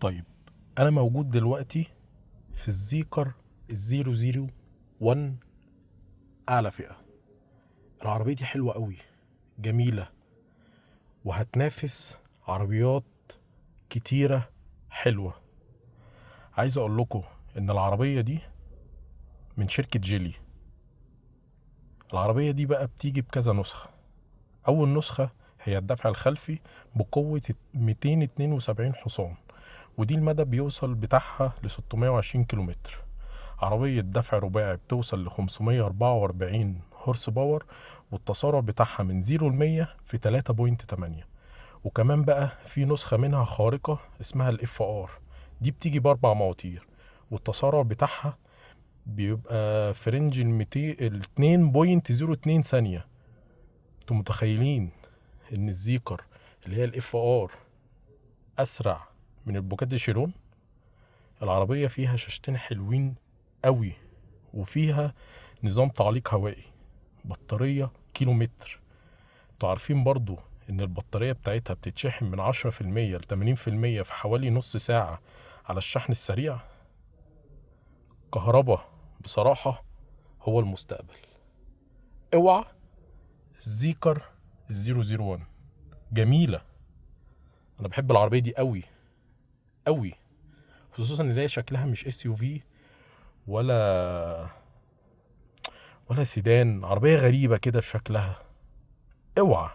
طيب، انا موجود دلوقتي في الزيكر ال001 اعلى فئة. العربية دي حلوة قوي، جميلة، وهتنافس عربيات كتيرة حلوة. عايز اقول لكم ان العربية دي من شركة جيلي. العربية دي بقى بتيجي بكذا نسخة. اول نسخة هي الدفع الخلفي بقوة 272 حصان، ودي المدى بيوصل بتاعها ل 620 كيلومتر. عربية دفع رباعي بتوصل ل 544 هورس باور، والتسارع بتاعها من 0 ل 100 في 3.8. وكمان بقى في نسخة منها خارقة اسمها الاف ار، دي بتيجي باربع مواتير، والتسارع بتاعها بيبقى في رينج ال 2.02 ثانية. انتوا متخيلين ان الزيكر اللي هي الاف ار اسرع من البوجاتي شيرون؟ العربية فيها شاشتين حلوين قوي، وفيها نظام تعليق هوائي، بطارية كيلومتر. انتوا عارفين برضو ان البطارية بتاعتها بتتشحن من 10% ل 80% في حوالي نص ساعة على الشحن السريع. كهرباء بصراحة هو المستقبل. اوعى الزيكر ال001 جميلة. انا بحب العربية دي قوي قوي، خصوصا ان هي شكلها مش اس يو في ولا سيدان، عربية غريبة كده في شكلها. اوعى